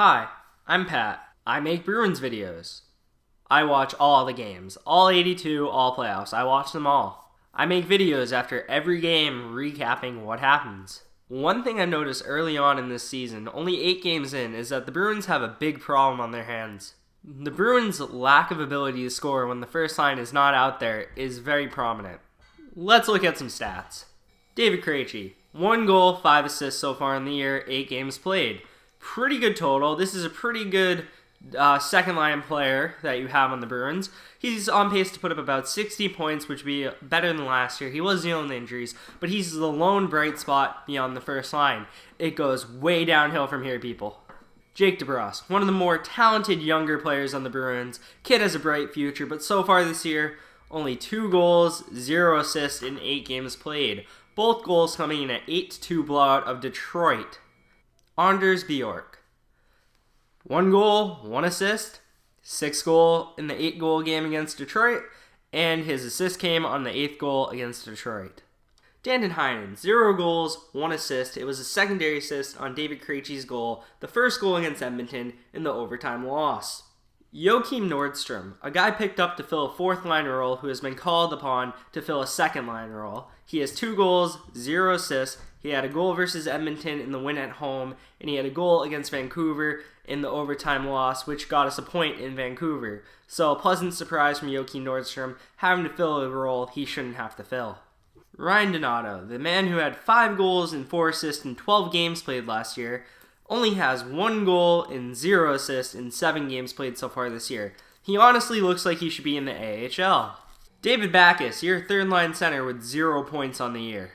Hi, I'm Pat. I make Bruins videos. I watch all the games, all 82, all playoffs. I watch them all. I make videos after every game recapping what happens. One thing I noticed early on in this season, only 8 games in, is that the Bruins have a big problem on their hands. The Bruins' lack of ability to score when the first line is not out there is very prominent. Let's look at some stats. David Krejci, 1 goal, 5 assists so far in the year, 8 games played. Pretty good total. This is a pretty good second line player that you have on the Bruins. He's on pace to put up about 60 points, which would be better than last year. He was dealing with injuries, but he's the lone bright spot beyond the first line. It goes way downhill from here, people. Jake DeBrusk, one of the more talented younger players on the Bruins. Kid has a bright future, but so far this year, only 2 goals, 0 assists in 8 games played. Both goals coming in an 8-2 blowout of Detroit. Anders Bjork, 1 goal, 1 assist, 6 goal in the 8-goal game against Detroit, and his assist came on the 8th goal against Detroit. Danton Heinen, 0 goals, 1 assist. It was a secondary assist on David Krejci's goal, the first goal against Edmonton in the overtime loss. Joakim Nordstrom, a guy picked up to fill a 4th-line role who has been called upon to fill a 2nd-line role. He has 2 goals, 0 assists. He had a goal versus Edmonton in the win at home, and he had a goal against Vancouver in the overtime loss, which got us a point in Vancouver. So a pleasant surprise from Joakim Nordstrom, having to fill a role he shouldn't have to fill. Ryan Donato, the man who had 5 goals and 4 assists in 12 games played last year, only has 1 goal and 0 assists in 7 games played so far this year. He honestly looks like he should be in the AHL. David Backes, your 3rd-line center with 0 points on the year.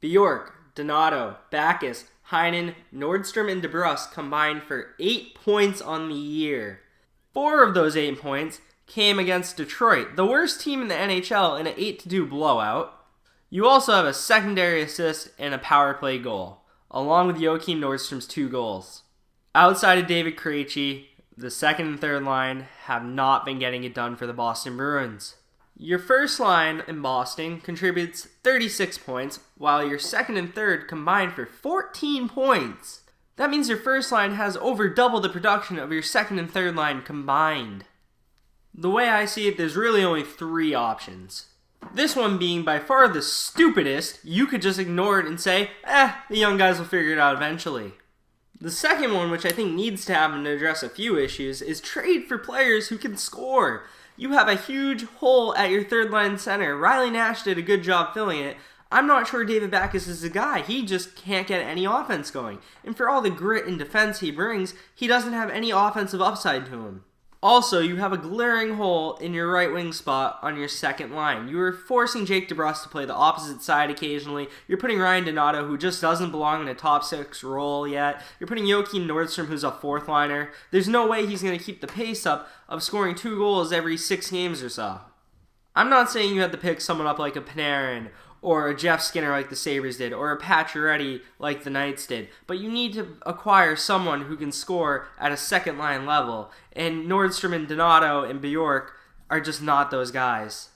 Bjork, Donato, Backes, Heinen, Nordstrom, and DeBrusk combined for 8 points on the year. 4 of those 8 points came against Detroit, the worst team in the NHL, in an 8-2 blowout. You also have a secondary assist and a power play goal, along with Joakim Nordstrom's 2 goals. Outside of David Krejci, the 2nd and 3rd line have not been getting it done for the Boston Bruins. Your first line in Boston contributes 36 points, while your 2nd and 3rd combine for 14 points. That means your first line has over double the production of your 2nd and 3rd line combined. The way I see it, there's really only 3 options. This one being by far the stupidest. You could just ignore it and say, the young guys will figure it out eventually. The second one, which I think needs to happen to address a few issues, is trade for players who can score. You have a huge hole at your 3rd-line center. Riley Nash did a good job filling it. I'm not sure David Backes is the guy. He just can't get any offense going. And for all the grit and defense he brings, he doesn't have any offensive upside to him. Also, you have a glaring hole in your right wing spot on your 2nd line. You are forcing Jake DeBrusk to play the opposite side occasionally. You're putting Ryan Donato, who just doesn't belong in a top 6 role yet. You're putting Joakim Nordstrom, who's a 4th liner. There's no way he's going to keep the pace up of scoring 2 goals every 6 games or so. I'm not saying you have to pick someone up like a Panarin or a Jeff Skinner like the Sabres did, or a Pacioretty like the Knights did. But you need to acquire someone who can score at a 2nd-line level, and Nordstrom and Donato and Bjork are just not those guys.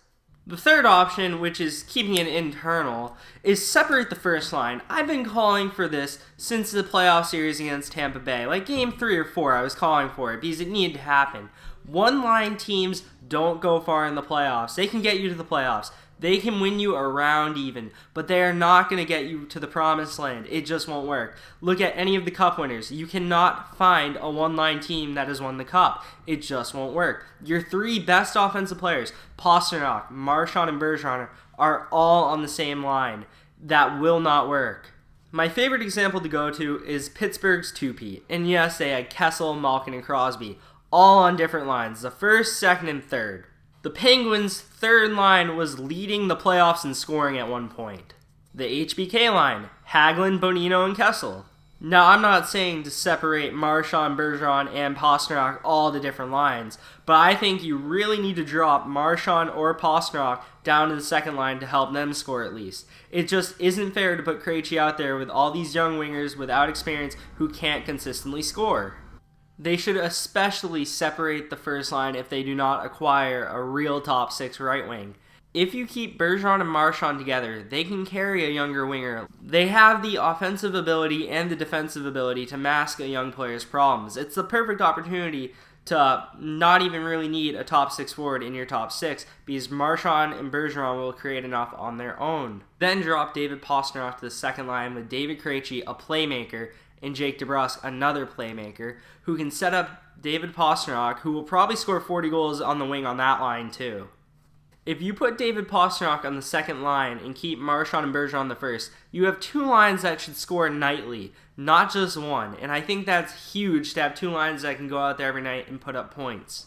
The third option, which is keeping it internal, is separate the first line. I've been calling for this since the playoff series against Tampa Bay. Like game 3 or 4, I was calling for it because it needed to happen. One-line teams don't go far in the playoffs. They can get you to the playoffs. They can win you around even, but they are not going to get you to the promised land. It just won't work. Look at any of the cup winners. You cannot find a one-line team that has won the cup. It just won't work. Your 3 best offensive players, Pastrnak, Marchand, and Bergeron, are all on the same line. That will not work. My favorite example to go to is Pittsburgh's 2-peat. And yes, they had Kessel, Malkin, and Crosby, all on different lines, the 1st, 2nd, and 3rd. The Penguins' 3rd line was leading the playoffs in scoring at one point. The HBK line, Hagelin, Bonino, and Kessel. Now, I'm not saying to separate Marchand, Bergeron, and Pastrnak all the different lines, but I think you really need to drop Marchand or Pastrnak down to the 2nd line to help them score at least. It just isn't fair to put Krejci out there with all these young wingers without experience who can't consistently score. They should especially separate the first line if they do not acquire a real top 6 right wing. If you keep Bergeron and Marchand together, they can carry a younger winger. They have the offensive ability and the defensive ability to mask a young player's problems. It's the perfect opportunity to not even really need a top 6 forward in your top 6 because Marchand and Bergeron will create enough on their own. Then drop David Pastrnak to the second line with David Krejci, a playmaker, and Jake DeBrusk, another playmaker, who can set up David Pastrnak, who will probably score 40 goals on the wing on that line too. If you put David Pastrnak on the second line and keep Marchand and Bergeron on the first, you have 2 lines that should score nightly, not just one. And I think that's huge to have 2 lines that can go out there every night and put up points.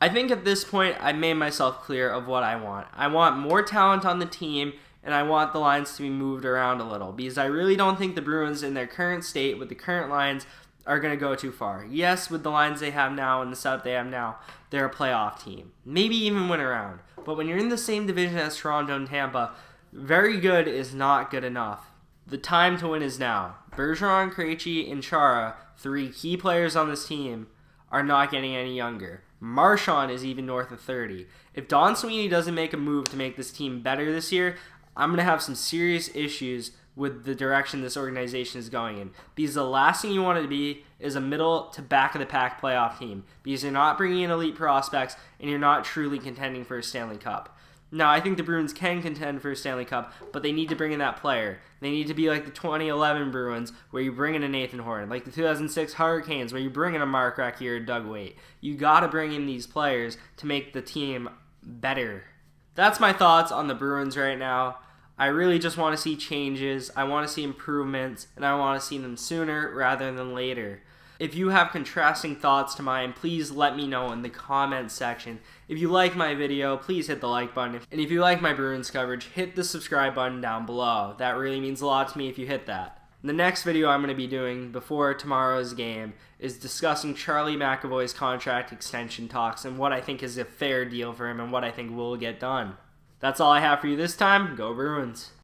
I think at this point I've made myself clear of what I want. I want more talent on the team, and I want the lines to be moved around a little because I really don't think the Bruins in their current state with the current lines are going to go too far. Yes, with the lines they have now and the setup they have now, they're a playoff team. Maybe even win around. But when you're in the same division as Toronto and Tampa, very good is not good enough. The time to win is now. Bergeron, Krejci, and Chara, 3 key players on this team, are not getting any younger. Marchand is even north of 30. If Don Sweeney doesn't make a move to make this team better this year, I'm going to have some serious issues with the direction this organization is going in. Because the last thing you want it to be is a middle to back of the pack playoff team. Because you're not bringing in elite prospects and you're not truly contending for a Stanley Cup. Now, I think the Bruins can contend for a Stanley Cup, but they need to bring in that player. They need to be like the 2011 Bruins, where you bring in a Nathan Horton, like the 2006 Hurricanes, where you bring in a Mark Recchi or a Doug Weight. You got to bring in these players to make the team better. That's my thoughts on the Bruins right now. I really just want to see changes, I want to see improvements, and I want to see them sooner rather than later. If you have contrasting thoughts to mine, please let me know in the comments section. If you like my video, please hit the like button. And if you like my Bruins coverage, hit the subscribe button down below. That really means a lot to me if you hit that. The next video I'm going to be doing before tomorrow's game is discussing Charlie McAvoy's contract extension talks and what I think is a fair deal for him and what I think will get done. That's all I have for you this time. Go Bruins!